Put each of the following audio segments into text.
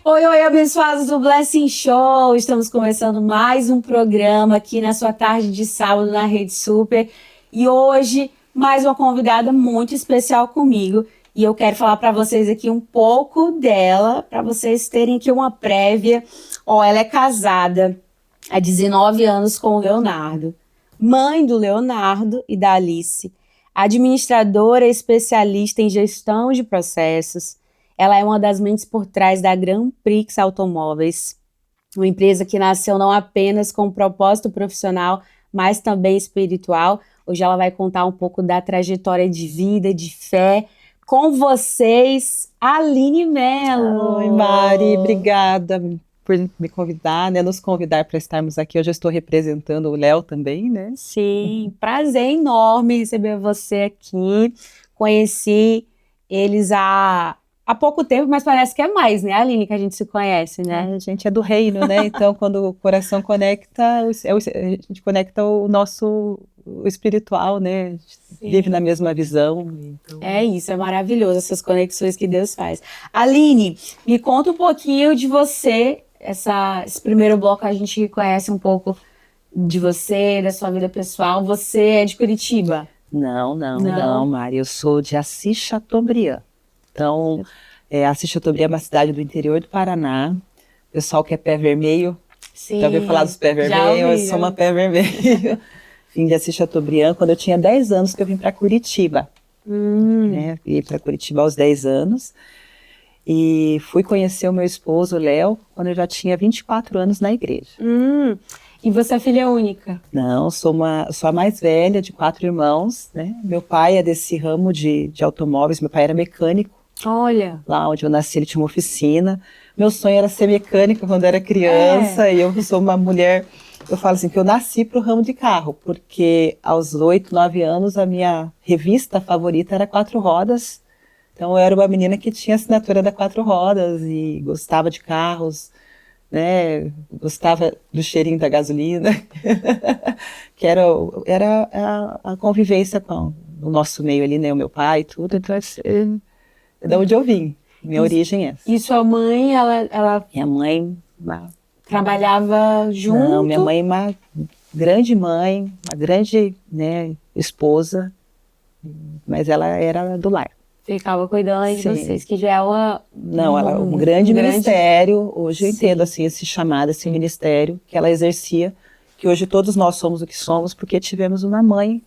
Oi, oi, abençoados do Blessing Show! Estamos começando mais um programa aqui na sua tarde de sábado na Rede Super. E hoje, mais uma convidada muito especial comigo. E eu quero falar para vocês aqui um pouco dela, para vocês terem aqui uma prévia. Ela é casada há 19 anos com o Leonardo, mãe do Leonardo e da Alice, administradora especialista em gestão de processos. Ela é uma das mentes por trás da Grand Prix Automóveis, uma empresa que nasceu não apenas com um propósito profissional, mas também espiritual. Hoje ela vai contar um pouco da trajetória de vida, de fé. Com vocês, Aline Mello. Oi, Mari, obrigada por me convidar, né? Nos convidar para estarmos aqui. Hoje eu estou representando o Léo também, né? Sim, prazer enorme receber você aqui. Conheci eles há pouco tempo, mas parece que é mais, né, Aline, que a gente se conhece, né? A gente é do reino, né? Então, quando o coração conecta, a gente conecta o espiritual, né? A gente vive na mesma visão. Então... É isso, é maravilhoso essas conexões que Deus faz. Aline, me conta um pouquinho de você. Esse primeiro bloco a gente conhece um pouco de você, da sua vida pessoal. Você é de Curitiba? Não, Mari. Eu sou de Assis Chateaubriand. Então, Assis Chateaubriand é uma cidade do interior do Paraná. O pessoal que é pé vermelho, já ouviu falar dos pés vermelhos? Eu sou uma pé vermelho. Vim de Assis Chateaubriand quando eu tinha 10 anos que eu vim para Curitiba. Né? Vim para Curitiba aos 10 anos. E fui conhecer o meu esposo, Léo, quando eu já tinha 24 anos na igreja. E você é filha única? Não, sou a mais velha de 4 irmãos, né? Meu pai é desse ramo de automóveis, meu pai era mecânico. Olha! Lá onde eu nasci, ele tinha uma oficina. Meu sonho era ser mecânica quando eu era criança, e eu sou uma mulher... Eu falo assim, que eu nasci para o ramo de carro, porque aos 8, 9 anos, a minha revista favorita era Quatro Rodas. Então, eu era uma menina que tinha assinatura da Quatro Rodas e gostava de carros, né? Gostava do cheirinho da gasolina, que era a convivência com o nosso meio ali, né? O meu pai e tudo. Então, é de onde eu vim. Minha origem é essa. E sua mãe, ela... Minha mãe... Trabalhava junto? Não, minha mãe é uma grande mãe, uma grande, né, esposa, mas ela era do lar. Ficava cuidando de vocês, que já é uma... Não, ela é um grande ministério. Hoje eu entendo assim, esse chamado, esse ministério que ela exercia, que hoje todos nós somos o que somos, porque tivemos uma mãe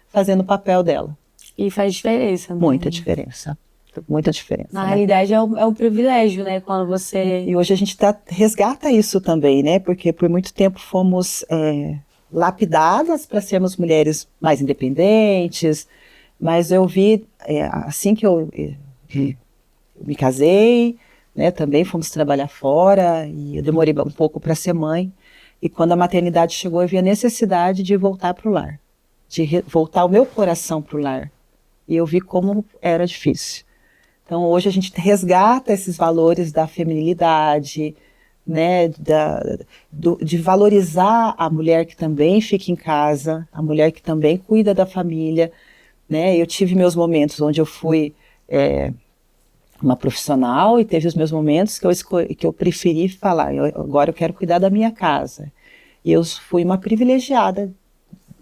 fazendo o papel dela. E faz diferença, né? Muita diferença. Muita diferença. Na realidade é um privilégio, né, quando você... E hoje a gente resgata isso também, né, porque por muito tempo fomos lapidadas para sermos mulheres mais independentes, mas eu vi, assim que eu me casei, né, também fomos trabalhar fora, e eu demorei um pouco para ser mãe, e quando a maternidade chegou eu vi a necessidade de voltar para o lar, de voltar o meu coração para o lar, e eu vi como era difícil. Então, hoje a gente resgata esses valores da feminilidade, né, de valorizar a mulher que também fica em casa, a mulher que também cuida da família, né? Eu tive meus momentos onde eu fui uma profissional e teve os meus momentos que eu preferi falar, agora eu quero cuidar da minha casa. E eu fui uma privilegiada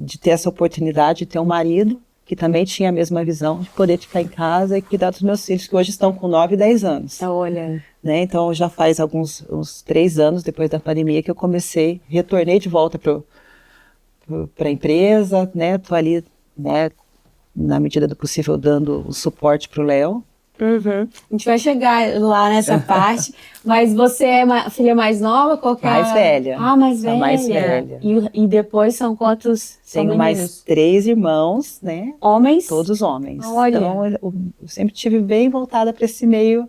de ter essa oportunidade de ter um marido que também tinha a mesma visão de poder ficar em casa e cuidar dos meus filhos, que hoje estão com 9 e 10 anos. Olha. Né? Então, já faz uns 3 anos, depois da pandemia, que eu retornei de volta para a empresa, né? Estou ali, né, na medida do possível, dando o suporte para o Léo. A gente vai chegar lá nessa parte, mas você é a filha mais nova? Mais velha. Ah, mais velha. Mais velha. E depois são quantos? Tenho mais 3 irmãos, né? Homens? Todos homens. Olha. Então, eu sempre estive bem voltada para esse meio,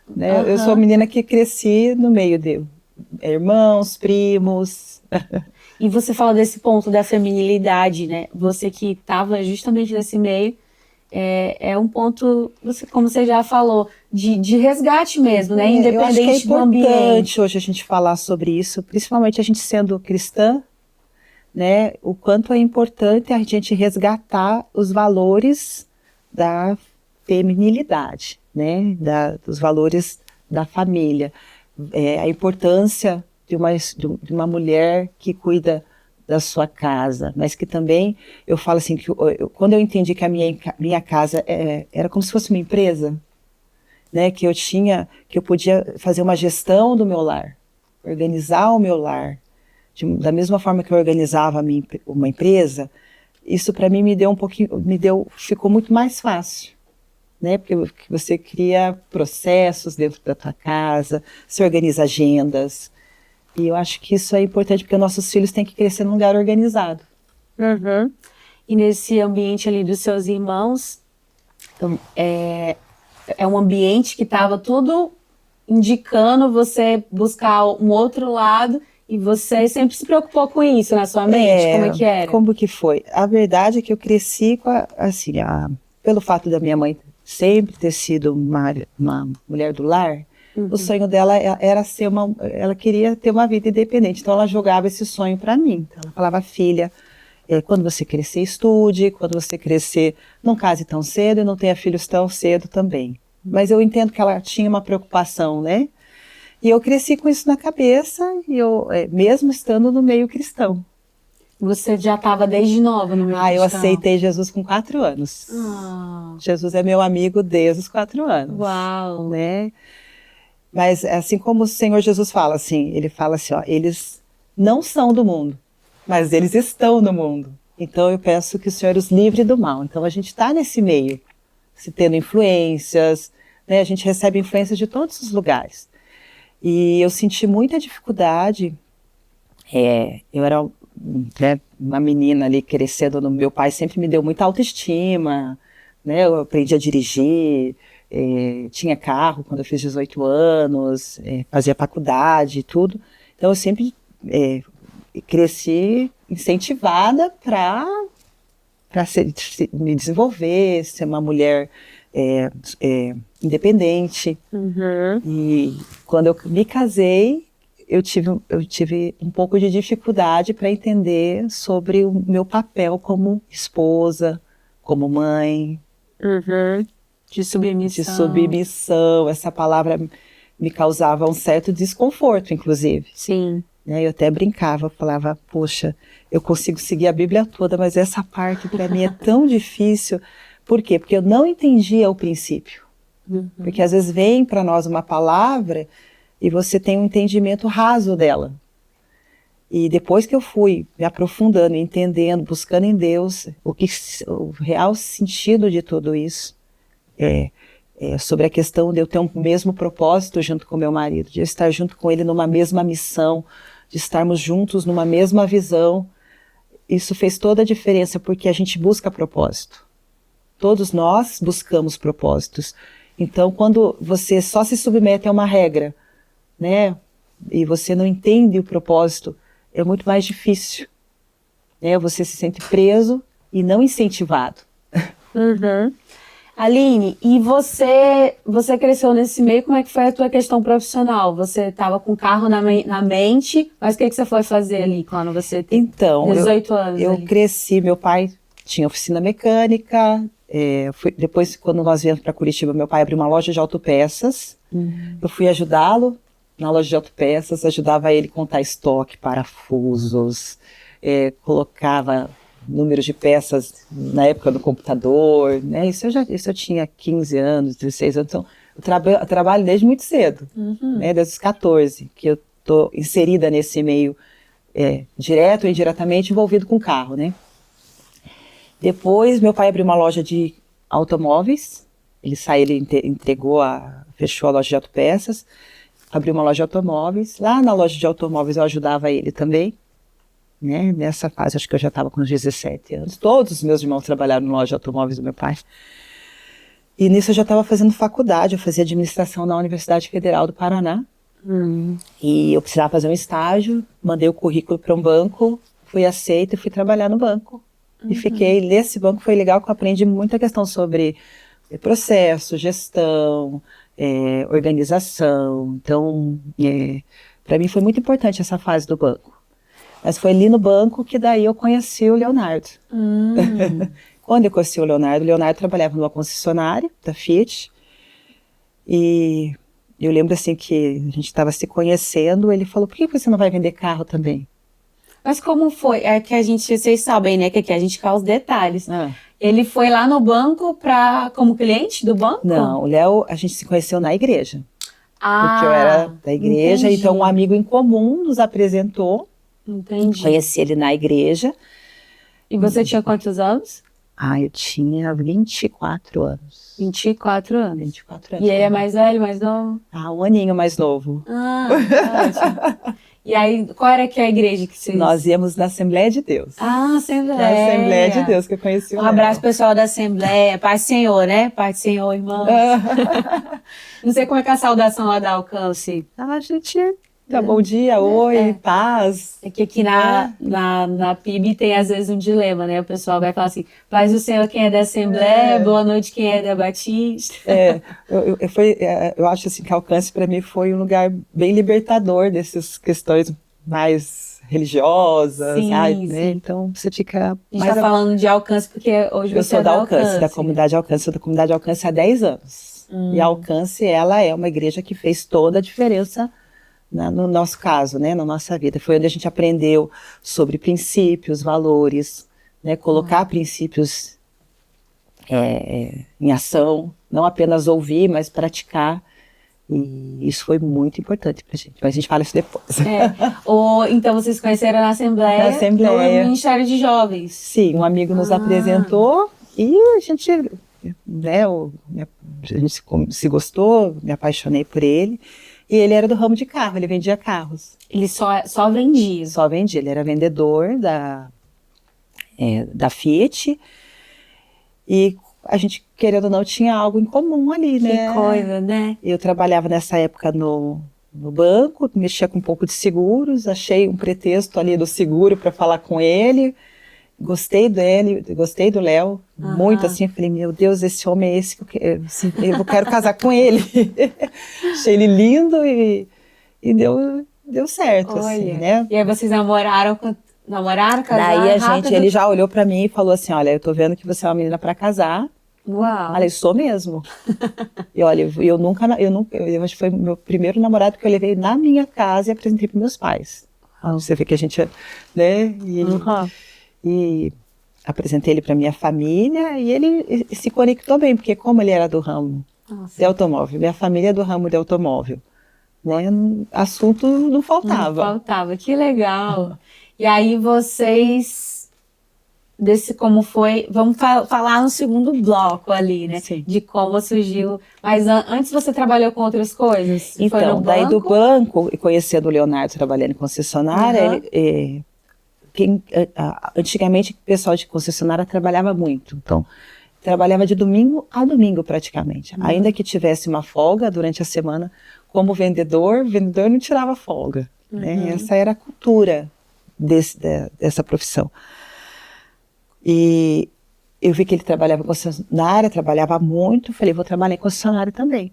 né? Eu sou a menina que cresci no meio de irmãos, primos. E você fala desse ponto da feminilidade, né? Você que estava justamente nesse meio, é um ponto, como você já falou, de resgate mesmo, né? Independente do ambiente. É importante hoje a gente falar sobre isso, principalmente a gente sendo cristã, né? O quanto é importante a gente resgatar os valores da feminilidade, né? Dos valores da família. a importância de uma mulher que cuida da sua casa, mas que também, eu falo assim, que quando eu entendi que a minha casa era como se fosse uma empresa, né, que eu podia fazer uma gestão do meu lar, organizar o meu lar, da mesma forma que eu organizava uma empresa, isso para mim ficou muito mais fácil, né, porque você cria processos dentro da tua casa, você organiza agendas, e eu acho que isso é importante porque nossos filhos têm que crescer num lugar organizado. Uhum. E nesse ambiente ali dos seus irmãos, então, é um ambiente que estava tudo indicando você buscar um outro lado e você sempre se preocupou com isso na sua mente? Como é que era? Como que foi? A verdade é que eu cresci com pelo fato da minha mãe sempre ter sido uma mulher do lar, o sonho dela era ela queria ter uma vida independente, então ela jogava esse sonho para mim. Então ela falava, filha, quando você crescer, estude, quando você crescer, não case tão cedo e não tenha filhos tão cedo também. Mas eu entendo que ela tinha uma preocupação, né? E eu cresci com isso na cabeça, e mesmo estando no meio cristão. Você já estava desde nova no meio cristão? Eu aceitei Jesus com 4 anos. Jesus é meu amigo desde os 4 anos. Uau! Né? Mas assim como o Senhor Jesus fala assim, ele fala assim, ó, eles não são do mundo, mas eles estão no mundo. Então eu peço que o Senhor os livre do mal. Então a gente está nesse meio, se tendo influências, né? A gente recebe influências de todos os lugares. E eu senti muita dificuldade. Eu era, né, uma menina ali crescendo, meu pai sempre me deu muita autoestima, né? Eu aprendi a dirigir, tinha carro quando eu fiz 18 anos, fazia faculdade e tudo. Então eu sempre cresci incentivada para me desenvolver, ser uma mulher independente. E quando eu me casei, eu tive um pouco de dificuldade para entender sobre o meu papel como esposa, como mãe. De submissão. De submissão. Essa palavra me causava um certo desconforto, inclusive. Sim. Eu até brincava, falava, poxa, eu consigo seguir a Bíblia toda, mas essa parte para mim é tão difícil. Por quê? Porque eu não entendia o princípio. Porque às vezes vem para nós uma palavra e você tem um entendimento raso dela. E depois que eu fui me aprofundando, entendendo, buscando em Deus o real sentido de tudo isso, sobre a questão de eu ter um mesmo propósito junto com meu marido, de eu estar junto com ele numa mesma missão, de estarmos juntos numa mesma visão, isso fez toda a diferença, porque a gente busca propósito. Todos nós buscamos propósitos. Então, quando você só se submete a uma regra, né, e você não entende o propósito, é muito mais difícil. Você se sente preso e não incentivado. Aline, e você cresceu nesse meio, como é que foi a tua questão profissional? Você estava com o carro na mente, mas o que você foi fazer ali quando você tem 18 anos? Eu cresci, meu pai tinha oficina mecânica, depois quando nós viemos para Curitiba, meu pai abriu uma loja de autopeças, eu fui ajudá-lo na loja de autopeças, ajudava ele a contar estoque, parafusos, colocava números de peças na época no computador, né? Isso eu tinha 15 anos, 16 anos, então eu trabalho desde muito cedo, né? Desde os 14, que eu estou inserida nesse meio, direto ou indiretamente envolvido com carro, né? Depois meu pai abriu uma loja de automóveis, ele fechou a loja de autopeças, abriu uma loja de automóveis, lá na loja de automóveis eu ajudava ele também, né? Nessa fase, acho que eu já estava com uns 17 anos. Todos os meus irmãos trabalharam na loja de automóveis do meu pai. E nisso eu já estava fazendo faculdade, eu fazia administração na Universidade Federal do Paraná. E eu precisava fazer um estágio, mandei o currículo para um banco, fui aceita e fui trabalhar no banco. E fiquei, nesse banco foi legal que eu aprendi muita questão sobre processo, gestão, organização. Então, para mim foi muito importante essa fase do banco. Mas foi ali no banco que daí eu conheci o Leonardo. Quando eu conheci o Leonardo trabalhava numa concessionária da Fiat. E eu lembro assim que a gente estava se conhecendo, ele falou, por que você não vai vender carro também? Mas como foi? É que vocês sabem, né, que aqui a gente quer os detalhes. Ah. Ele foi lá no banco como cliente do banco? Não, o Léo, a gente se conheceu na igreja. Ah, Porque eu era da igreja, entendi. então um amigo em comum nos apresentou. Entendi. Conheci ele na igreja. E você tinha quantos anos? Eu tinha 24 anos. 24 anos. 24 anos. E ele é mais velho, mais novo? Um aninho mais novo. Ótimo. E aí, qual era que a igreja que vocês... Nós íamos na Assembleia de Deus. Assembleia. Na Assembleia de Deus que eu conheci o Um Léo. abraço pessoal da Assembleia. Paz do Senhor, né? Paz do Senhor, irmãos. Não sei como é que é a saudação lá da Alcance. A gente dá bom dia, oi, paz. É que aqui na PIB tem às vezes um dilema, né? O pessoal vai falar assim, paz do Senhor quem é da Assembleia, boa noite quem é da Batista. Eu acho assim que Alcance para mim foi um lugar bem libertador dessas questões mais religiosas. Sim, né? sim. Então você fica... A gente tá falando de Alcance porque hoje eu você sou é da da Alcance, da comunidade Alcance, sou da comunidade Alcance há 10 anos. E a Alcance, ela é uma igreja que fez toda a diferença no nosso caso, né, na nossa vida. Foi onde a gente aprendeu sobre princípios, valores, né, colocar princípios em ação, não apenas ouvir, mas praticar. E isso foi muito importante pra gente. Mas a gente fala isso depois. Então vocês conheceram na Assembleia, Na Assembleia. no Ministério de Jovens. Sim, um amigo nos apresentou e a gente, né, a gente se gostou, me apaixonei por ele. E ele era do ramo de carro, ele vendia carros. Ele só vendia? Só vendia, ele era vendedor da Fiat. E a gente, querendo ou não, tinha algo em comum ali, né? Que coisa, né? Eu trabalhava nessa época no banco, mexia com um pouco de seguros, achei um pretexto ali do seguro para falar com ele. Gostei dele, gostei do Léo, muito assim, falei, meu Deus, esse homem é esse que eu quero casar com ele. Achei ele lindo e deu certo, assim, né? E aí vocês namoraram, casaram? Daí ele já olhou pra mim e falou assim, olha, eu tô vendo que você é uma menina pra casar. Uau! Falei, sou mesmo. E olha, eu acho que foi o meu primeiro namorado que eu levei na minha casa e apresentei pros meus pais. Você vê que a gente, né? E apresentei ele para minha família e ele se conectou bem, porque como ele era do ramo de automóvel, minha família é do ramo de automóvel, né? Assunto não faltava. Não faltava, que legal. E aí vocês, como foi, vamos falar no segundo bloco ali, né? Sim. De como surgiu. Mas antes você trabalhou com outras coisas? Então, foi no daí banco? do banco, e conhecendo o Leonardo trabalhando em concessionária, antigamente o pessoal de concessionária trabalhava muito, então trabalhava de domingo a domingo praticamente, ainda que tivesse uma folga durante a semana, como vendedor não tirava folga, né? Essa era a cultura dessa profissão. E eu vi que ele trabalhava em concessionária, trabalhava muito, falei, vou trabalhar em concessionária também.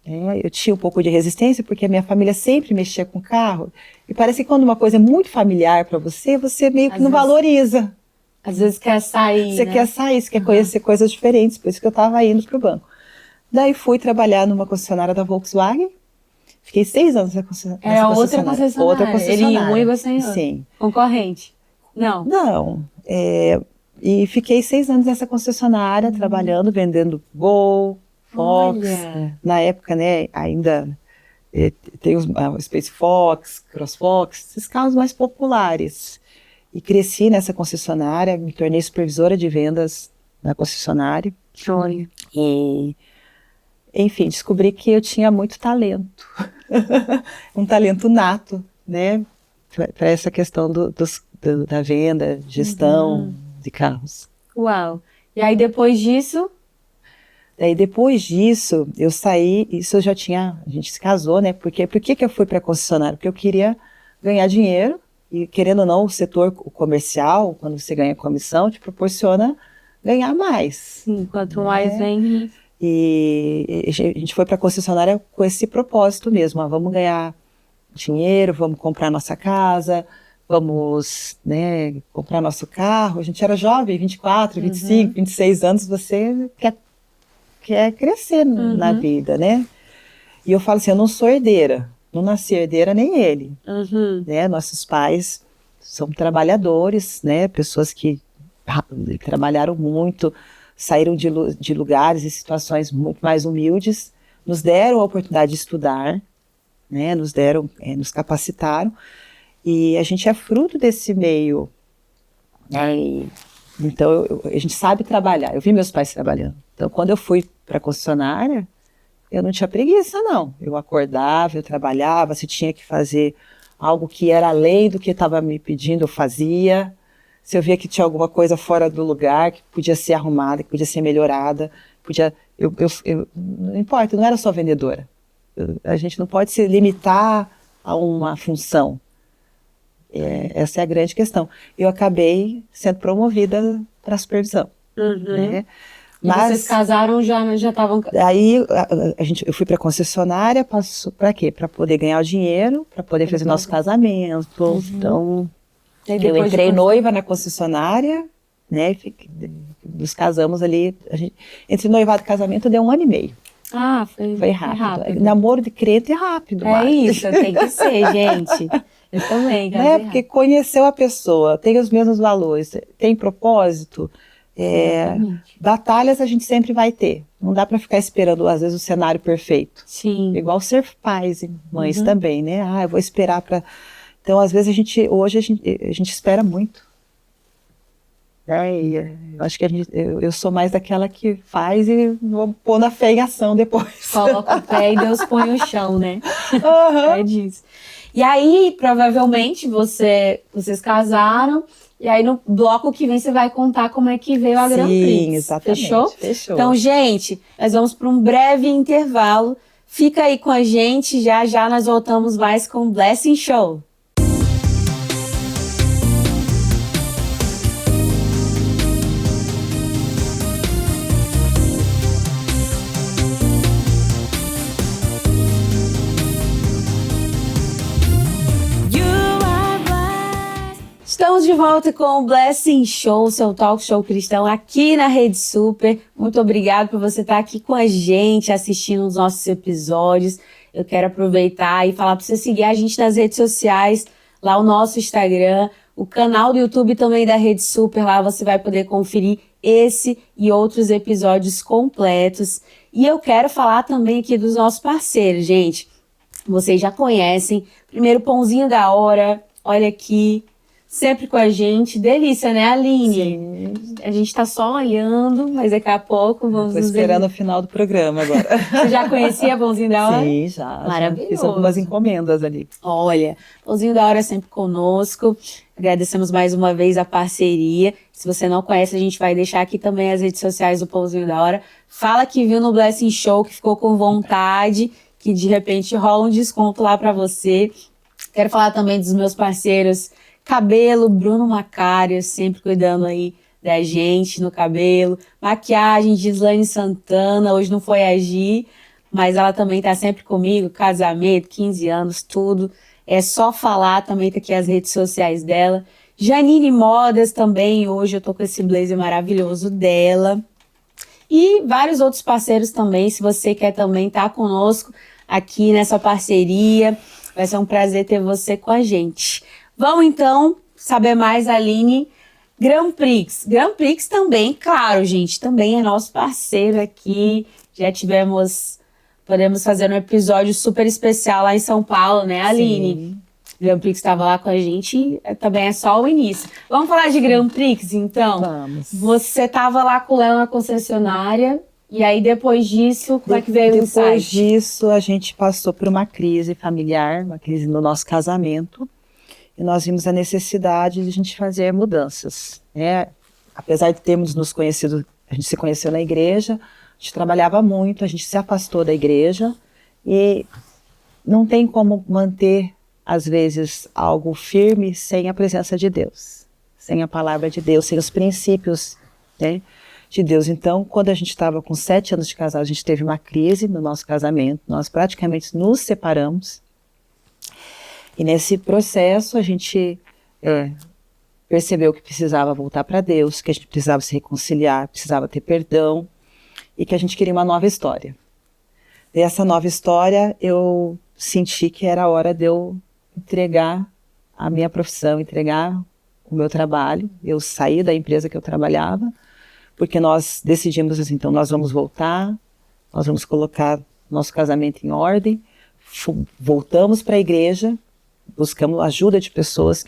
Eu tinha um pouco de resistência, porque a minha família sempre mexia com carro, e parece que quando uma coisa é muito familiar para você, você meio que não valoriza. Às vezes quer sair, Você quer sair, você quer conhecer coisas diferentes, por isso que eu estava indo para o banco. Daí fui trabalhar numa concessionária da Volkswagen, fiquei 6 anos nessa concessionária. Outra concessionária. Ele ia um e você em outro. Sim. Concorrente? Não. Não. E fiquei 6 anos nessa concessionária, trabalhando, vendendo Gol, Fox. Olha. Na época, né, ainda tem os Space Fox, Cross Fox, esses carros mais populares. E cresci nessa concessionária, me tornei supervisora de vendas na concessionária. Sonho. E, enfim, descobri que eu tinha muito talento. Um talento nato, né, para essa questão da venda, gestão de carros. Uau! E aí depois disso? Daí depois disso, eu saí, isso eu já tinha, a gente se casou, né, por que eu fui para a concessionária? Porque eu queria ganhar dinheiro, e querendo ou não, o setor comercial, quando você ganha comissão, te proporciona ganhar mais. Sim, quanto mais vem... E a gente foi para a concessionária com esse propósito mesmo, vamos ganhar dinheiro, vamos comprar nossa casa, vamos, né, comprar nosso carro. A gente era jovem, 24, 25, 26 anos, você quer crescer na vida, né? E eu falo assim, eu não sou herdeira, não nasci herdeira nem ele, Uhum. né? Nossos pais são trabalhadores, né? Pessoas que trabalharam muito, saíram de lugares e situações muito mais humildes, nos deram a oportunidade de estudar, né? Nos capacitaram, e a gente é fruto desse meio, né? Então a gente sabe trabalhar. Eu vi meus pais trabalhando. Então quando eu fui para a concessionária, eu não tinha preguiça, não. Eu acordava, eu trabalhava, se tinha que fazer algo que era além do que estava me pedindo, eu fazia. Se eu via que tinha alguma coisa fora do lugar, que podia ser arrumada, que podia ser melhorada, não importa, eu não era só vendedora. A gente não pode se limitar a uma função. Essa é a grande questão. Eu acabei sendo promovida para a supervisão. Né? E vocês casaram já estavam... Aí eu fui para a concessionária, para quê? Para poder ganhar o dinheiro, para poder fazer nosso casamento. Então, eu entrei noiva na concessionária, né? Nos casamos ali. Entre noivado e casamento deu 1 ano e meio. Ah, foi rápido. Namoro de crente é rápido. Isso, tem que ser, gente. Eu também. Né? Porque conheceu a pessoa, tem os mesmos valores, tem propósito. Batalhas a gente sempre vai ter. Não dá para ficar esperando, às vezes, o cenário perfeito. Sim. Igual ser pais e mães também, né? Eu vou esperar para... Então, às vezes, hoje a gente espera muito. Eu acho que eu sou mais daquela que faz e vou pôr na fé em ação depois. Coloca o pé e Deus põe o chão, né? É disso. E aí, provavelmente, vocês casaram, e aí no bloco que vem você vai contar como é que veio a Grand Prix. Sim, exatamente. Fechou? Então, gente, nós vamos para um breve intervalo. Fica aí com a gente, já já nós voltamos mais com o Blessing Show. Estamos de volta com o Blessing Show, seu talk show cristão aqui na Rede Super. Muito obrigada por você estar aqui com a gente, assistindo os nossos episódios. Eu quero aproveitar e falar para você seguir a gente nas redes sociais, lá o nosso Instagram, o canal do YouTube também da Rede Super. Lá você vai poder conferir esse e outros episódios completos. E eu quero falar também aqui dos nossos parceiros, gente. Vocês já conhecem. Primeiro, Pãozinho da Hora. Olha aqui. Sempre com a gente. Delícia, né, Aline? Sim. A gente tá só olhando, mas daqui a pouco vamos... Tô esperando o final do programa agora. Você já conhecia Pãozinho da Hora? Sim, já. Maravilhoso. Já fiz algumas encomendas ali. Olha, Pãozinho da Hora é sempre conosco. Agradecemos mais uma vez a parceria. Se você não conhece, a gente vai deixar aqui também as redes sociais do Pãozinho da Hora. Fala que viu no Blessing Show, que ficou com vontade, que de repente rola um desconto lá pra você. Quero falar também dos meus parceiros cabelo, Bruno Macário, sempre cuidando aí da gente no cabelo. Maquiagem, Gislaine Santana, hoje não foi agir, mas ela também tá sempre comigo, casamento, 15 anos, tudo. É só falar, também tá aqui as redes sociais dela. Janine Modas também, hoje eu tô com esse blazer maravilhoso dela. E vários outros parceiros também, se você quer também estar conosco aqui nessa parceria, vai ser um prazer ter você com a gente. Vamos então saber mais, Aline. Grand Prix. Grand Prix também, claro, gente, também é nosso parceiro aqui. Já podemos fazer um episódio super especial lá em São Paulo, né, Aline? Sim. Grand Prix estava lá com a gente, também é só o início. Vamos falar de Grand Prix, então? Vamos. Você estava lá com o Léo na concessionária, e aí depois disso, como é que veio o insight? Depois disso, a gente passou por uma crise familiar, uma crise no nosso casamento. E nós vimos a necessidade de a gente fazer mudanças, né? Apesar de termos nos conhecido, a gente se conheceu na igreja, a gente trabalhava muito, a gente se afastou da igreja e não tem como manter, às vezes, algo firme sem a presença de Deus, sem a palavra de Deus, sem os princípios, né, de Deus. Então, quando a gente estava com 7 anos de casado, a gente teve uma crise no nosso casamento, nós praticamente nos separamos. E nesse processo a gente percebeu que precisava voltar para Deus, que a gente precisava se reconciliar, precisava ter perdão e que a gente queria uma nova história. Essa nova história, eu senti que era a hora de eu entregar a minha profissão, entregar o meu trabalho. Eu saí da empresa que eu trabalhava, porque nós decidimos assim, então nós vamos voltar, nós vamos colocar nosso casamento em ordem, voltamos para a igreja, buscamos ajuda de pessoas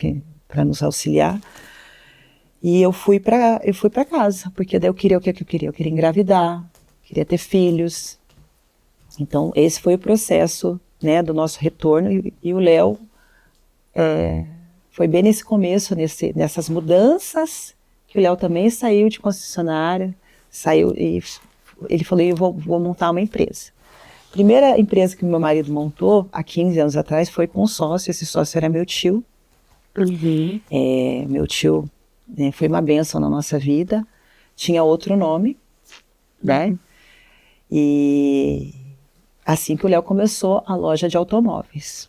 para nos auxiliar, e eu fui para casa, porque daí eu queria o que eu queria? Eu queria engravidar, queria ter filhos. Então esse foi o processo, né, do nosso retorno, e o Léo foi bem nesse começo, nessas mudanças, que o Léo também saiu de concessionária, saiu e ele falou, eu vou montar uma empresa. A primeira empresa que meu marido montou, há 15 anos atrás, foi com um sócio. Esse sócio era meu tio. Meu tio, né, foi uma bênção na nossa vida. Tinha outro nome, né? E assim que o Léo começou a loja de automóveis.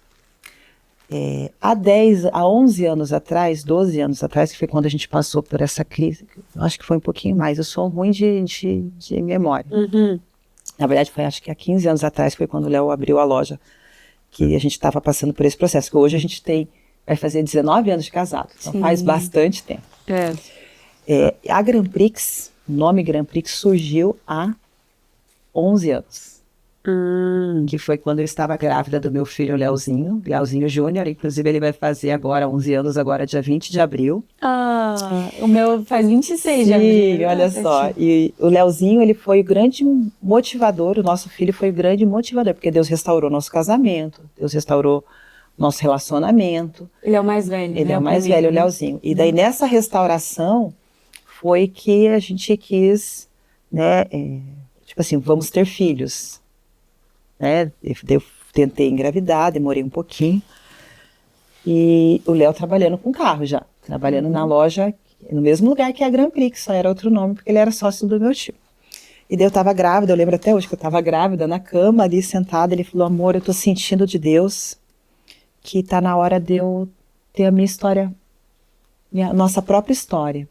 Há 11 anos atrás, 12 anos atrás, que foi quando a gente passou por essa crise, acho que foi um pouquinho mais, eu sou ruim de memória. Na verdade, foi acho que há 15 anos atrás, foi quando o Léo abriu a loja, que a gente estava passando por esse processo, que hoje a gente vai fazer 19 anos de casado, então faz bastante tempo. A Grand Prix, o nome Grand Prix surgiu há 11 anos. Que foi quando eu estava grávida do meu filho Leozinho Júnior, inclusive ele vai fazer agora 11 anos, agora dia 20 de abril. O meu faz 26 de abril. Sim, olha só, e o Leozinho, ele foi o grande motivador, o nosso filho foi o grande motivador, porque Deus restaurou nosso casamento, Deus restaurou nosso relacionamento. Ele é o mais velho, Ele é o mais velho, o Leozinho. E daí nessa restauração foi que a gente quis, né, tipo assim, vamos ter filhos. Né? Eu tentei engravidar, demorei um pouquinho, e o Léo trabalhando com carro já, trabalhando na loja, no mesmo lugar que a Grand Prix, só era outro nome, porque ele era sócio do meu tio. E daí eu estava grávida, eu lembro até hoje que eu estava grávida, na cama ali sentada, ele falou, amor, eu estou sentindo de Deus que está na hora de eu ter a minha história, nossa própria história.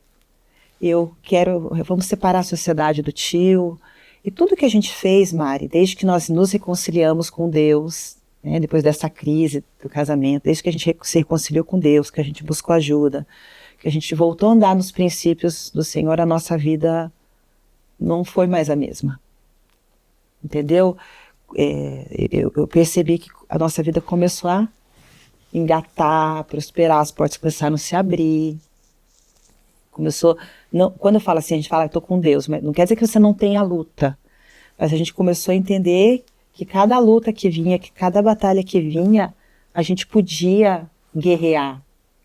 Vamos separar a sociedade do tio. E tudo que a gente fez, Mari, desde que nós nos reconciliamos com Deus, né, depois dessa crise do casamento, desde que a gente se reconciliou com Deus, que a gente buscou ajuda, que a gente voltou a andar nos princípios do Senhor, a nossa vida não foi mais a mesma. Entendeu? Eu percebi que a nossa vida começou a engatar, a prosperar, as portas começaram a se abrir. Quando eu falo assim, a gente fala, estou com Deus, mas não quer dizer que você não tenha luta. Mas a gente começou a entender que cada luta que vinha, que cada batalha que vinha, a gente podia guerrear,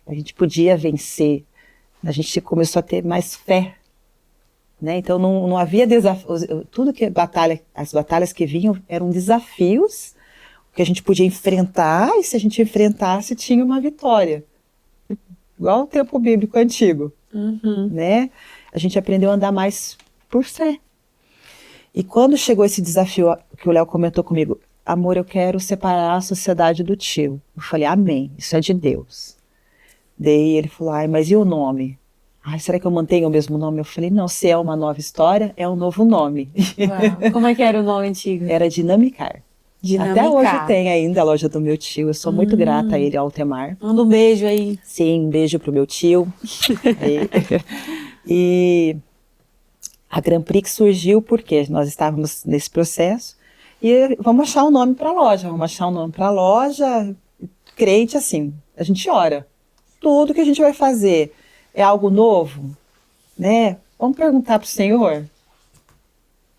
a gente podia vencer. A gente começou a ter mais fé. Né? Então não havia desafios, tudo que as batalhas que vinham eram desafios que a gente podia enfrentar, e se a gente enfrentasse, tinha uma vitória. Igual o tempo bíblico antigo. Né? A gente aprendeu a andar mais por fé. E quando chegou esse desafio que o Léo comentou comigo, amor, eu quero separar a sociedade do tio. Eu falei, amém, isso é de Deus. Daí ele falou, mas e o nome? Será que eu mantenho o mesmo nome? Eu falei, não, se é uma nova história, é um novo nome. Uau. Como é que era o nome antigo? Era Dinamicar. Até hoje tem ainda a loja do meu tio. Eu sou muito grata a ele, ao Altemar. Manda um beijo aí. Sim, um beijo pro meu tio. E a Grand Prix surgiu porque nós estávamos nesse processo e vamos achar um nome para a loja. Crente assim, a gente ora. Tudo que a gente vai fazer é algo novo, né? Vamos perguntar pro Senhor.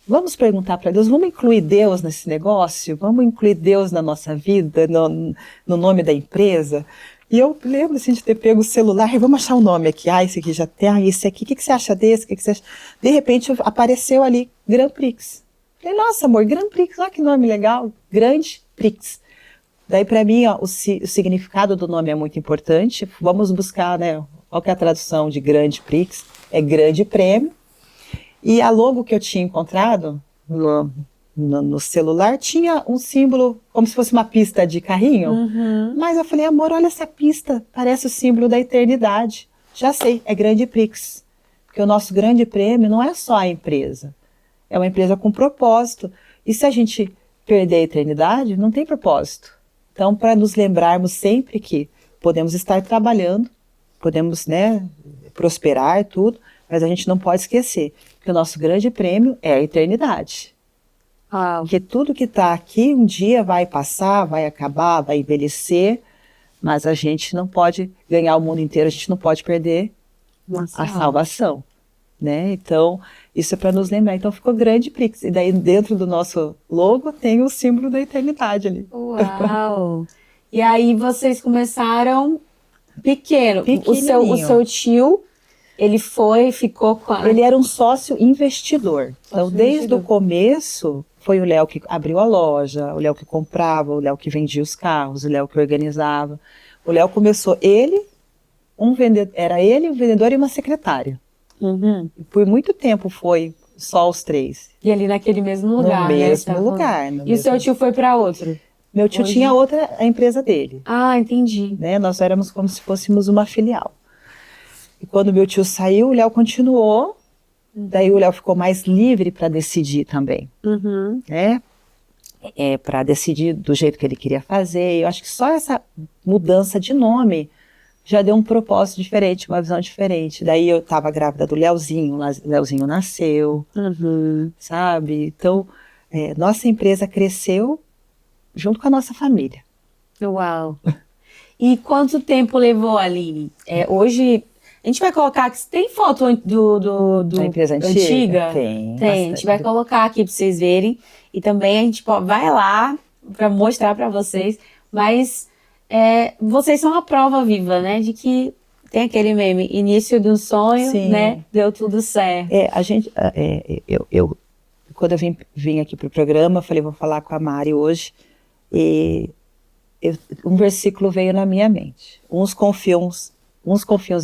Vamos perguntar para Deus, vamos incluir Deus nesse negócio? Vamos incluir Deus na nossa vida, no nome da empresa? E eu lembro assim, de ter pego o celular, vamos achar um nome aqui. Esse aqui já tem, esse aqui, o que você acha desse? O que você acha? De repente apareceu ali, Grand Prix. Falei, nossa amor, Grand Prix, olha que nome legal, Grand Prix. Daí para mim, o significado do nome é muito importante. Vamos buscar, né, qual que é a tradução de Grand Prix? É grande prêmio. E a logo que eu tinha encontrado no celular tinha um símbolo como se fosse uma pista de carrinho. Mas eu falei, amor, olha essa pista, parece o símbolo da eternidade. Já sei, é Grande Prix. Porque o nosso grande prêmio não é só a empresa. É uma empresa com propósito. E se a gente perder a eternidade, não tem propósito. Então, para nos lembrarmos sempre que podemos estar trabalhando, podemos, né, prosperar, tudo, mas a gente não pode esquecer que o nosso grande prêmio é a eternidade. Porque tudo que está aqui um dia vai passar, vai acabar, vai envelhecer, mas a gente não pode ganhar o mundo inteiro, a gente não pode perder a salvação, né? Então, isso é para nos lembrar. Então, ficou Grande Prix. E daí, dentro do nosso logo, tem o símbolo da eternidade ali. Uau! E aí, vocês começaram pequeno. O seu tio, ele ficou com a... Ele era um sócio investidor. Então, desde o começo, foi o Léo que abriu a loja, o Léo que comprava, o Léo que vendia os carros, o Léo que organizava. O Léo começou, era ele, um vendedor e uma secretária. Por muito tempo foi só os três. E ali naquele mesmo lugar, no mesmo lugar. E o seu tio foi para outro? Meu tio tinha a empresa dele. Ah, entendi. Né? Nós éramos como se fôssemos uma filial. E quando meu tio saiu, o Léo continuou. Daí o Léo ficou mais livre para decidir também. Né? Para decidir do jeito que ele queria fazer. Eu acho que só essa mudança de nome já deu um propósito diferente, uma visão diferente. Daí eu estava grávida do Léozinho, o Léozinho nasceu, sabe? Então, nossa empresa cresceu junto com a nossa família. Uau! E quanto tempo levou, Aline? Hoje, a gente vai colocar aqui, tem foto da empresa antiga? Tem. A gente vai colocar aqui para vocês verem. E também a gente vai lá para mostrar para vocês. Mas vocês são a prova viva, né? De que tem aquele meme, início de um sonho, Sim. né? Deu tudo certo. Quando eu vim aqui para o programa, eu falei, vou falar com a Mari hoje. E um versículo veio na minha mente. Uns confiam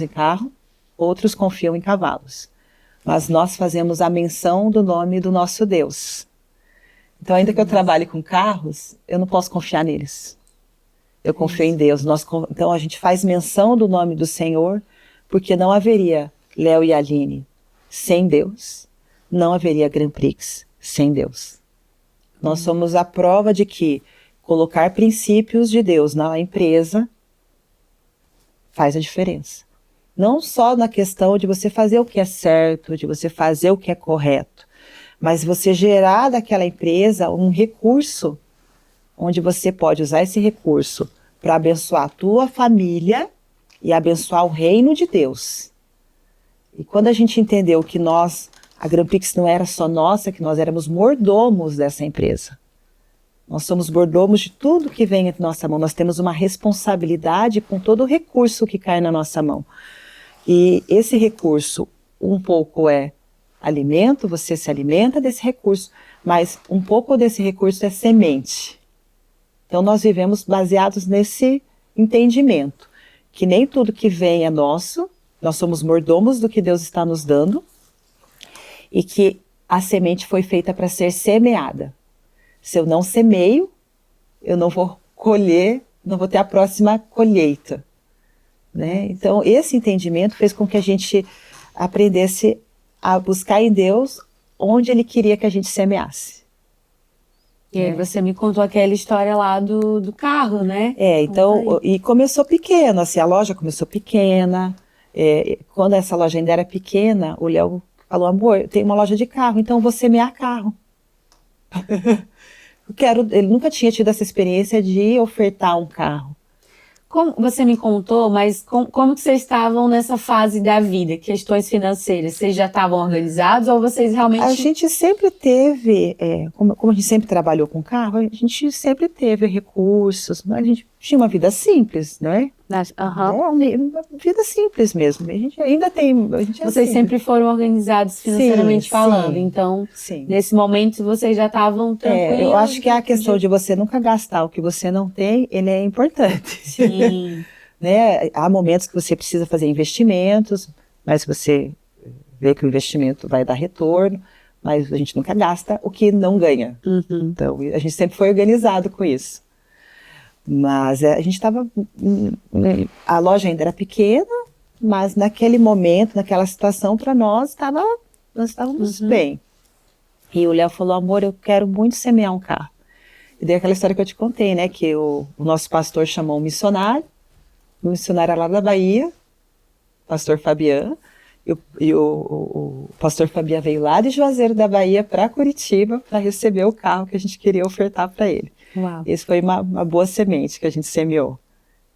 em carro, outros confiam em cavalos. Mas nós fazemos a menção do nome do nosso Deus. Então, ainda que eu trabalhe com carros, eu não posso confiar neles. Eu confio em Deus. Então, a gente faz menção do nome do Senhor, porque não haveria Léo e Aline sem Deus, não haveria Grand Prix sem Deus. Nós somos a prova de que colocar princípios de Deus na empresa faz a diferença. Não só na questão de você fazer o que é certo, de você fazer o que é correto, mas você gerar daquela empresa um recurso onde você pode usar esse recurso para abençoar a tua família e abençoar o reino de Deus. E quando a gente entendeu que a Grand Prix não era só nossa, que nós éramos mordomos dessa empresa. Nós somos mordomos de tudo que vem em nossa mão. Nós temos uma responsabilidade com todo o recurso que cai na nossa mão. E esse recurso, um pouco é alimento, você se alimenta desse recurso, mas um pouco desse recurso é semente. Então nós vivemos baseados nesse entendimento, que nem tudo que vem é nosso, nós somos mordomos do que Deus está nos dando, e que a semente foi feita para ser semeada. Se eu não semeio, eu não vou colher, não vou ter a próxima colheita. Né? Então, esse entendimento fez com que a gente aprendesse a buscar em Deus onde Ele queria que a gente semeasse. E aí você me contou aquela história lá do carro, né? Então, e começou pequeno, assim, a loja começou pequena. Quando essa loja ainda era pequena, o Léo falou, amor, eu tenho uma loja de carro, então eu vou semear carro. Ele nunca tinha tido essa experiência de ofertar um carro. Como você me contou, mas como que vocês estavam nessa fase da vida, questões financeiras? Vocês já estavam organizados ou vocês realmente... A gente sempre teve, como a gente sempre trabalhou com carro, a gente sempre teve recursos, mas a gente tinha uma vida simples, não é? Uma vida simples mesmo. A gente ainda tem... Vocês sempre foram organizados financeiramente falando, então nesse momento vocês já estavam tranquilos. Eu acho que a questão de você nunca gastar o que você não tem, ele é importante. Sim. Né? Há momentos que você precisa fazer investimentos, mas você vê que o investimento vai dar retorno, mas a gente nunca gasta o que não ganha. Então, a gente sempre foi organizado com isso. Mas a gente estava... A loja ainda era pequena, mas naquele momento, naquela situação, para nós estávamos bem. E o Léo falou, amor, eu quero muito semear um carro. E daí aquela história que eu te contei, né? Que o nosso pastor chamou um missionário lá da Bahia, pastor Fabiano, e o pastor Fabiano veio lá de Juazeiro da Bahia para Curitiba para receber o carro que a gente queria ofertar para ele. Uau. Esse foi uma boa semente que a gente semeou,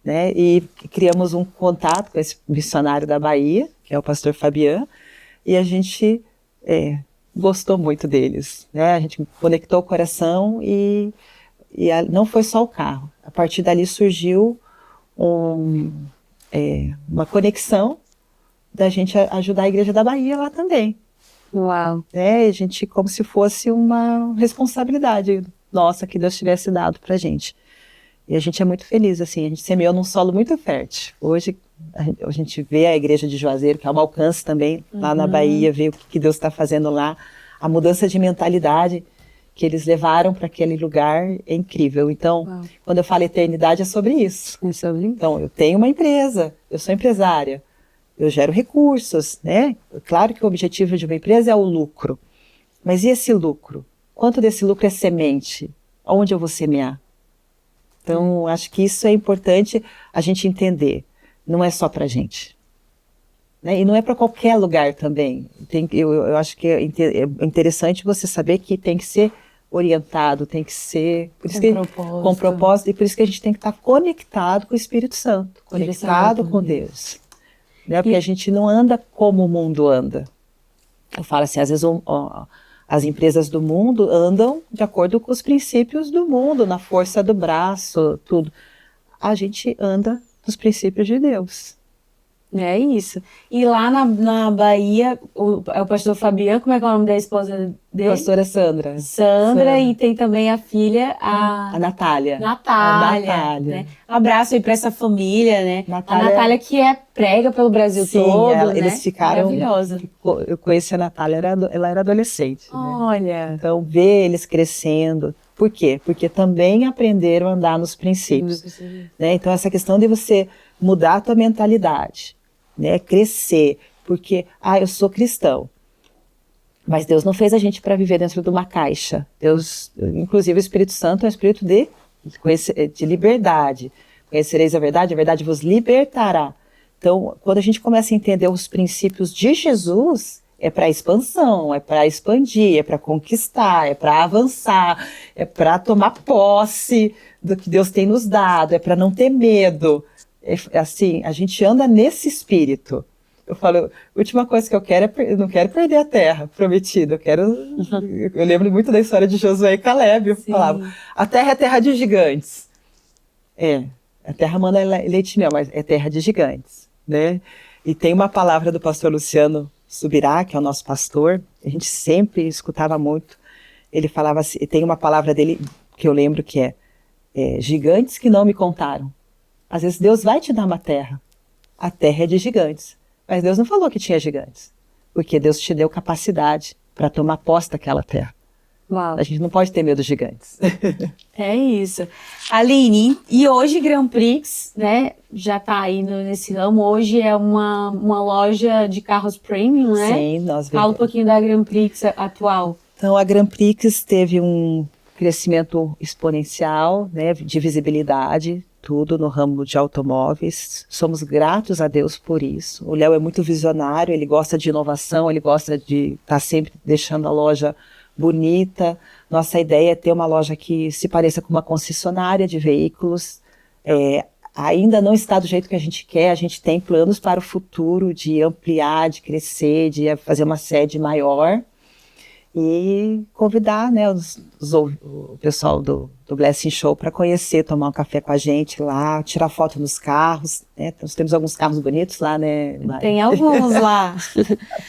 né? E criamos um contato com esse missionário da Bahia, que é o pastor Fabiano, e a gente gostou muito deles, né? A gente conectou o coração e não foi só o carro. A partir dali surgiu uma conexão da gente ajudar a Igreja da Bahia lá também. Uau. A gente, como se fosse uma responsabilidade nossa que Deus tivesse dado pra gente. E a gente é muito feliz, assim, a gente semeou num solo muito fértil. Hoje a gente vê a Igreja de Juazeiro, que é um alcance também, lá na Bahia, vê o que Deus está fazendo lá, a mudança de mentalidade que eles levaram para aquele lugar é incrível. Então, Uau. Quando eu falo eternidade, é sobre isso. É sobre isso. Então, eu tenho uma empresa, eu sou empresária, eu gero recursos, né? Claro que o objetivo de uma empresa é o lucro. Mas e esse lucro? Quanto desse lucro é semente? Onde eu vou semear? Então, acho que isso é importante a gente entender. Não é só para a gente. Né? E não é para qualquer lugar também. Eu acho que é interessante você saber que tem que ser orientado, tem que ser com propósito, e por isso que a gente tem que estar conectado com o Espírito Santo, conectado com Deus. Né? Porque a gente não anda como o mundo anda. Eu falo assim, às vezes as empresas do mundo andam de acordo com os princípios do mundo, na força do braço, tudo. A gente anda nos princípios de Deus. É isso. E lá na Bahia, o pastor Fabiano, como é que é o nome da esposa dele? Pastora Sandra. Sandra, e tem também a filha, a Natália. Natália. Né? Um abraço aí para essa família, né? Natália, a Natália que prega pelo Brasil todo, né? Eles ficaram... Maravilhosa. Eu conheci a Natália, ela era adolescente. Olha. Né? Então, ver eles crescendo. Por quê? Porque também aprenderam a andar nos princípios. Né? Então, essa questão de você mudar a tua mentalidade, né? Crescer, porque, eu sou cristão, mas Deus não fez a gente para viver dentro de uma caixa. Deus, inclusive o Espírito Santo é um espírito de liberdade. Conhecereis a verdade vos libertará. Então, quando a gente começa a entender os princípios de Jesus, é para expansão, é para expandir, é para conquistar, é para avançar, é para tomar posse do que Deus tem nos dado, é para não ter medo. Assim, a gente anda nesse espírito. Eu falo, a última coisa que eu quero eu não quero perder a terra prometida, eu lembro muito da história de Josué e Caleb, eu falava, a terra é terra de gigantes. A terra manda leite e mel, mas é terra de gigantes, né? E tem uma palavra do pastor Luciano Subirá, que é o nosso pastor, a gente sempre escutava muito, ele falava assim, tem uma palavra dele que eu lembro que é gigantes que não me contaram. Às vezes Deus vai te dar uma terra. A terra é de gigantes. Mas Deus não falou que tinha gigantes. Porque Deus te deu capacidade para tomar posse daquela terra. Uau. A gente não pode ter medo dos gigantes. É isso. Aline, e hoje Grand Prix, né, já está aí nesse ramo. Hoje é uma loja de carros premium, né? Sim, nós vendemos. Fala um pouquinho da Grand Prix atual. Então, a Grand Prix teve um crescimento exponencial, né, de visibilidade, tudo no ramo de automóveis. Somos gratos a Deus por isso. O Léo é muito visionário, ele gosta de inovação, ele gosta de estar sempre deixando a loja bonita. Nossa ideia é ter uma loja que se pareça com uma concessionária de veículos. Ainda não está do jeito que a gente quer, a gente tem planos para o futuro de ampliar, de crescer, de fazer uma sede maior. E convidar, né, o pessoal do Blessing Show para conhecer, tomar um café com a gente lá, tirar foto nos carros, né? Nós temos alguns carros bonitos lá, né, Mari? Tem alguns lá.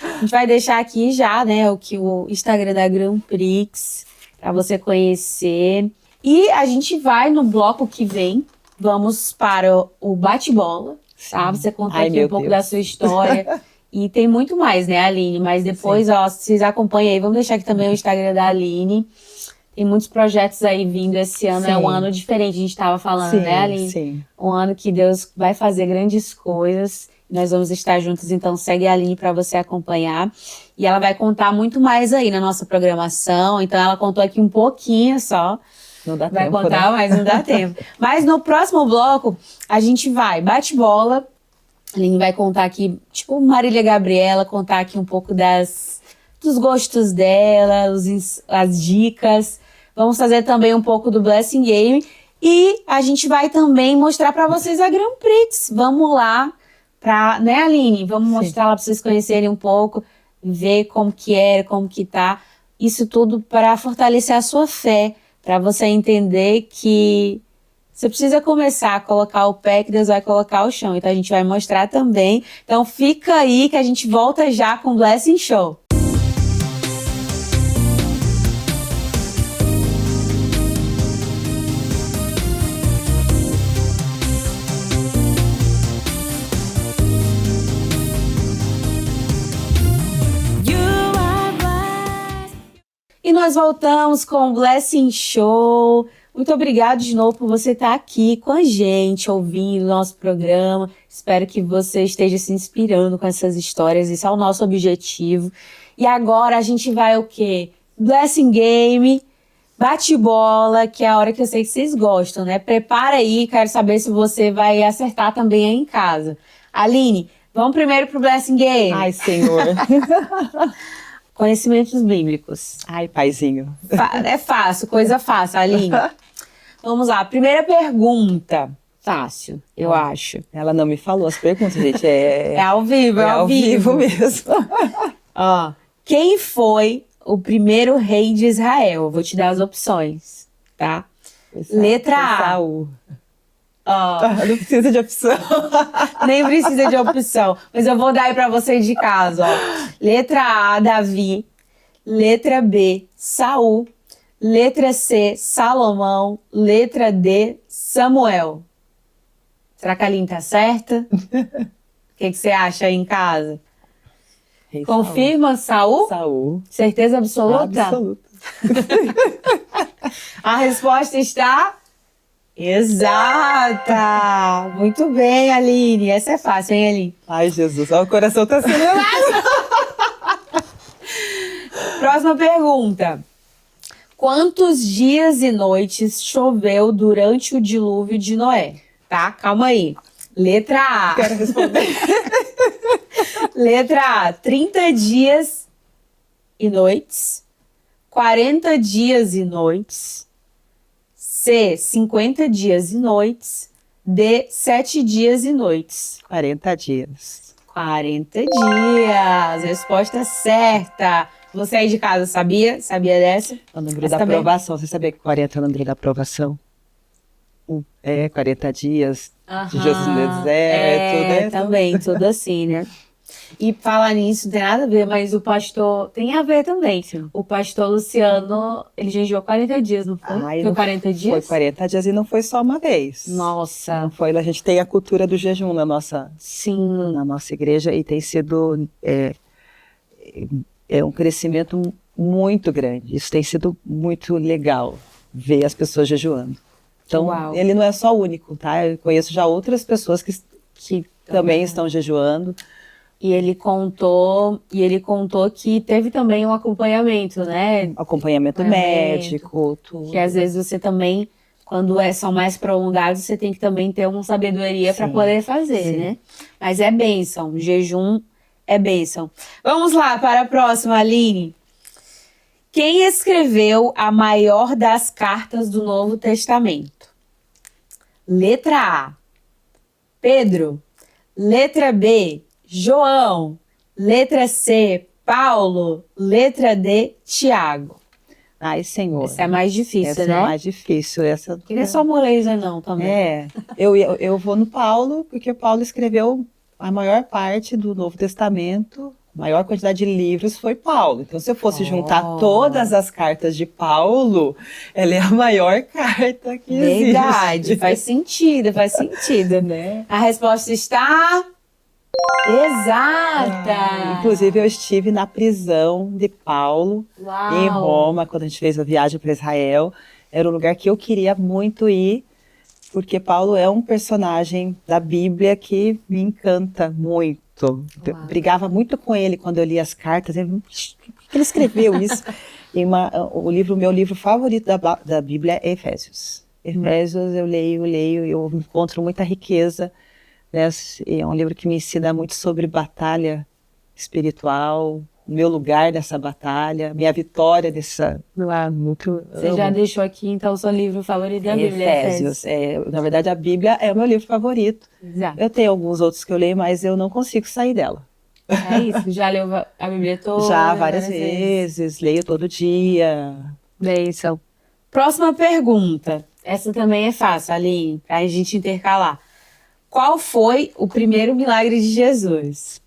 A gente vai deixar aqui já, né, o Instagram da Grand Prix para você conhecer. E a gente vai no bloco que vem, vamos para o bate-bola, tá? Você conta aqui um pouco da sua história. E tem muito mais, né, Aline? Mas depois, vocês acompanham aí. Vamos deixar aqui também o Instagram da Aline. Tem muitos projetos aí vindo esse ano. É um ano diferente, a gente estava falando, né, Aline? Sim. Um ano que Deus vai fazer grandes coisas. Nós vamos estar juntos, então segue a Aline para você acompanhar. E ela vai contar muito mais aí na nossa programação. Então ela contou aqui um pouquinho só. Não dá vai tempo, contar, né? mas não dá tempo. Mas no próximo bloco, a gente vai bate-bola. A Aline vai contar aqui, tipo Marília Gabriela, contar aqui um pouco dos gostos dela, as dicas. Vamos fazer também um pouco do Blessing Game. E a gente vai também mostrar para vocês a Grand Prix. Vamos lá, né, Aline? Vamos mostrar lá para vocês conhecerem um pouco, ver como que é, como que tá. Isso tudo para fortalecer a sua fé, para você entender que você precisa começar a colocar o pé que Deus vai colocar o chão. Então a gente vai mostrar também. Então fica aí que a gente volta já com o Blessing Show. E nós voltamos com o Blessing Show. Muito obrigada de novo por você estar aqui com a gente, ouvindo o nosso programa. Espero que você esteja se inspirando com essas histórias. Esse é o nosso objetivo. E agora a gente vai o quê? Blessing Game, bate-bola, que é a hora que eu sei que vocês gostam, né? Prepara aí, quero saber se você vai acertar também aí em casa. Aline, vamos primeiro pro Blessing Game. Ai, Senhor. Conhecimentos bíblicos. Ai, paizinho. É fácil, coisa fácil, Aline. Vamos lá, primeira pergunta. Fácil, eu acho. Ela não me falou as perguntas, gente. É ao vivo, é ao vivo mesmo. Ó, quem foi o primeiro rei de Israel? Eu vou te dar as opções, tá? Letra A. Saul. Ó, Não precisa de opção. nem precisa de opção, mas eu vou dar aí pra vocês de casa, ó. Letra A, Davi. Letra B, Saul. Letra C, Salomão. Letra D, Samuel. Será que a Aline tá certa? O que você acha aí em casa? Rei Confirma, Saul? Saul. Certeza absoluta? Absoluta. A resposta está exata! Muito bem, Aline. Essa é fácil, hein, Aline? Ai, Jesus, ó, o coração tá acelerado. Próxima pergunta. Quantos dias e noites choveu durante o dilúvio de Noé? Tá? Calma aí. Letra A. Quero responder. Letra A, 30 dias e noites. 40 dias e noites. C, 50 dias e noites. D, 7 dias e noites. 40 dias. 40 dias. Resposta certa. Você aí de casa sabia? Sabia dessa? O número Essa da também? aprovação. Você sabia que 40 é o número da aprovação? 40 dias de Jesus no deserto, né? Também, tudo assim, né? E falar nisso, não tem nada a ver, mas o pastor... Tem a ver também. Sim. O pastor Luciano, ele jejuou 40 dias, não foi? Ai, Foi não 40 dias? Foi 40 dias e não foi só uma vez. Nossa, Não foi, a gente tem a cultura do jejum sim. na nossa igreja e tem sido um crescimento muito grande. Isso tem sido muito legal, ver as pessoas jejuando. Então, Uau. ele não é só o único, tá? Eu conheço já outras pessoas que também estão jejuando. E ele contou que teve também um acompanhamento, né? Acompanhamento médico, tudo. Que às vezes você também, quando são mais prolongados, você tem que também ter uma sabedoria para Sim, poder fazer, sim. né? Mas é bênção, jejum é bênção. Vamos lá para a próxima, Aline. Quem escreveu a maior das cartas do Novo Testamento? Letra A, Pedro. Letra B, João. Letra C, Paulo. Letra D, Tiago. Ai, Senhor. Essa é a mais difícil, Essa né? é a mais difícil. Essa Que não é só moleza não, também. Eu vou no Paulo, porque Paulo escreveu a maior parte do Novo Testamento, a maior quantidade de livros foi Paulo. Então, se eu fosse juntar todas as cartas de Paulo, ela é a maior carta que existe. Verdade, faz sentido. Né? A resposta está exata. Inclusive, eu estive na prisão de Paulo, Uau. em Roma, quando a gente fez a viagem para Israel. Era um lugar que eu queria muito ir, porque Paulo é um personagem da Bíblia que me encanta muito. Eu brigava muito com ele quando eu lia as cartas. Por que ele escreveu isso? E o meu livro favorito da Bíblia é Efésios. Efésios eu leio, eu encontro muita riqueza, né? É um livro que me ensina muito sobre batalha espiritual, meu lugar nessa batalha, minha vitória dessa... Você já deixou aqui, então, o seu livro favorito da Bíblia, Efésios. Na verdade, a Bíblia é o meu livro favorito. Exato. Eu tenho alguns outros que eu leio, mas eu não consigo sair dela. É isso, já leu a Bíblia toda? Já, várias vezes, leio todo dia. Beijo. Próxima pergunta. Essa também é fácil, Aline, pra gente intercalar. Qual foi o primeiro milagre de Jesus?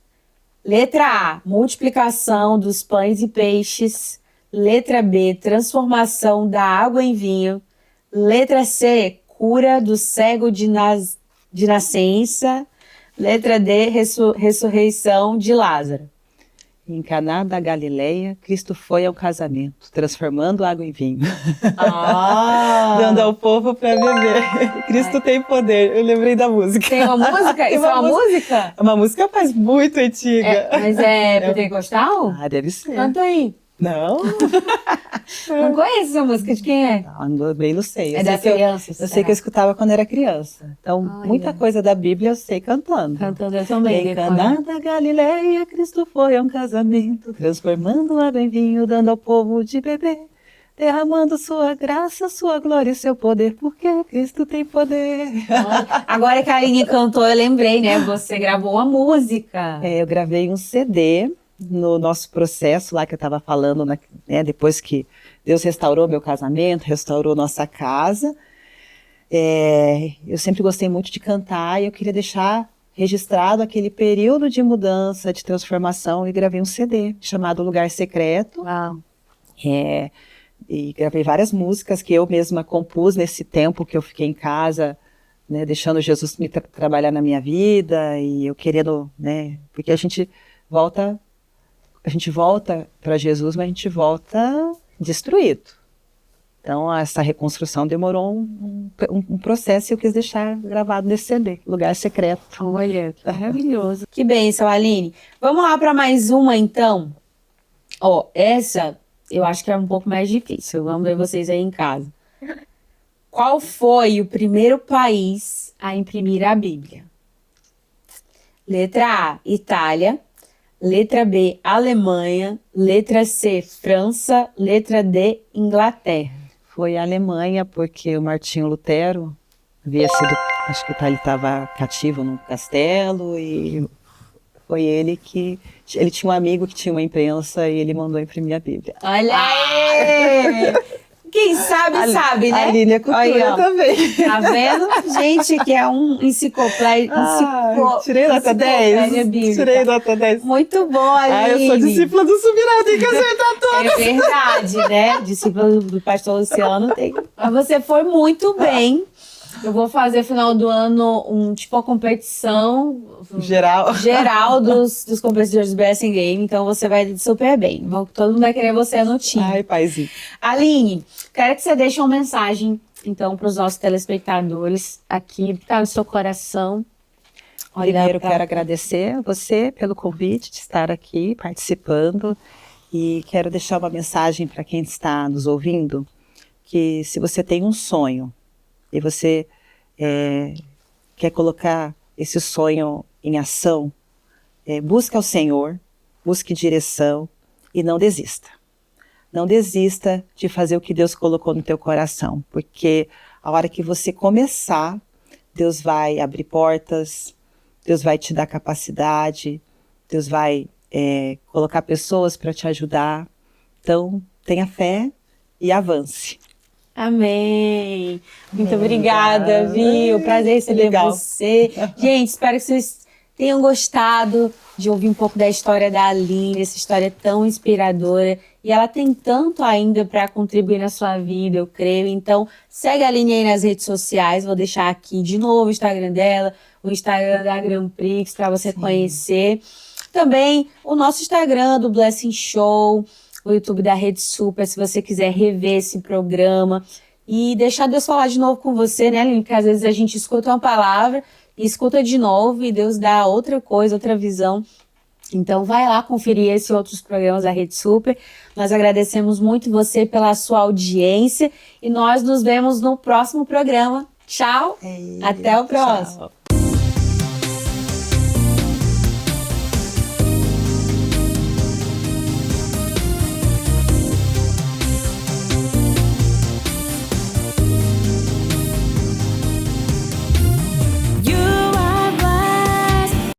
Letra A, multiplicação dos pães e peixes. Letra B, transformação da água em vinho. Letra C, cura do cego de nascença. Letra D, ressurreição de Lázaro. Em Caná da Galileia, Cristo foi ao casamento, transformando água em vinho. Dando ao povo para beber. Cristo tem poder. Eu lembrei da música. Tem uma música? Isso é uma música? É uma música faz muito antiga. Mas é pentecostal? Deve ser. Canta aí. Não. Não conheço essa música, de quem é? Não sei. É das crianças? Eu sei que eu escutava quando era criança. Então, muita coisa da Bíblia eu sei cantando. Cantando eu também. Em Caná da Galileia, Cristo foi a um casamento, transformando água em vinho, dando ao povo de beber, derramando sua graça, sua glória e seu poder, porque Cristo tem poder. Agora que a Aline cantou, eu lembrei, né? Você gravou uma música. Eu gravei um CD no nosso processo lá que eu estava falando, né, depois que Deus restaurou meu casamento, restaurou nossa casa. Eu sempre gostei muito de cantar e eu queria deixar registrado aquele período de mudança, de transformação, e gravei um CD chamado Lugar Secreto. Uau. E gravei várias músicas que eu mesma compus nesse tempo que eu fiquei em casa, né, deixando Jesus me trabalhar na minha vida, e eu querendo, né, porque a gente volta para Jesus, mas a gente volta destruído. Então, essa reconstrução demorou um processo e eu quis deixar gravado nesse CD, Lugar Secreto. Olha, maravilhoso. Que bênção, Aline. Vamos lá para mais uma, então. Essa eu acho que é um pouco mais difícil. Vamos ver vocês aí em casa. Qual foi o primeiro país a imprimir a Bíblia? Letra A, Itália. Letra B, Alemanha. Letra C, França. Letra D, Inglaterra. Foi a Alemanha, porque o Martinho Lutero havia sido, acho que ele estava cativo num castelo, e foi ele tinha um amigo que tinha uma imprensa e ele mandou imprimir a Bíblia. Olha aí! Quem sabe, sabe, né? A Aline é cultura também. Tá vendo? Gente, que é um enciclopédia. Tirei nota 10. Tirei nota 10. Muito bom, Aline. Eu sou discípula do Subirá, tem que acertar tudo. É verdade, né? Discípula do pastor Luciano tem. Mas você foi muito bem. Eu vou fazer final do ano uma competição geral dos competidores do BS Game, então você vai super bem. Todo mundo vai querer você no time. Ai, paizinho. Aline, quero que você deixe uma mensagem, então, para os nossos telespectadores aqui, tá no seu coração. Primeiro, quero agradecer a você pelo convite de estar aqui participando, e quero deixar uma mensagem para quem está nos ouvindo, que se você tem um sonho e você quer colocar esse sonho em ação, busque ao Senhor, busque direção e não desista. Não desista de fazer o que Deus colocou no teu coração, porque a hora que você começar, Deus vai abrir portas, Deus vai te dar capacidade, Deus vai colocar pessoas para te ajudar. Então, tenha fé e avance. Amém. Muito obrigada, viu? Prazer receber você. Gente, espero que vocês tenham gostado de ouvir um pouco da história da Aline, essa história tão inspiradora. E ela tem tanto ainda para contribuir na sua vida, eu creio. Então, segue a Aline aí nas redes sociais. Vou deixar aqui de novo o Instagram dela, o Instagram da Grand Prix, para você conhecer. Também o nosso Instagram do Blessing Show, o YouTube da Rede Super, se você quiser rever esse programa e deixar Deus falar de novo com você, né, Aline? Porque às vezes a gente escuta uma palavra e escuta de novo e Deus dá outra coisa, outra visão. Então vai lá conferir esses outros programas da Rede Super. Nós agradecemos muito você pela sua audiência e nós nos vemos no próximo programa. Tchau, até o próximo. Tchau.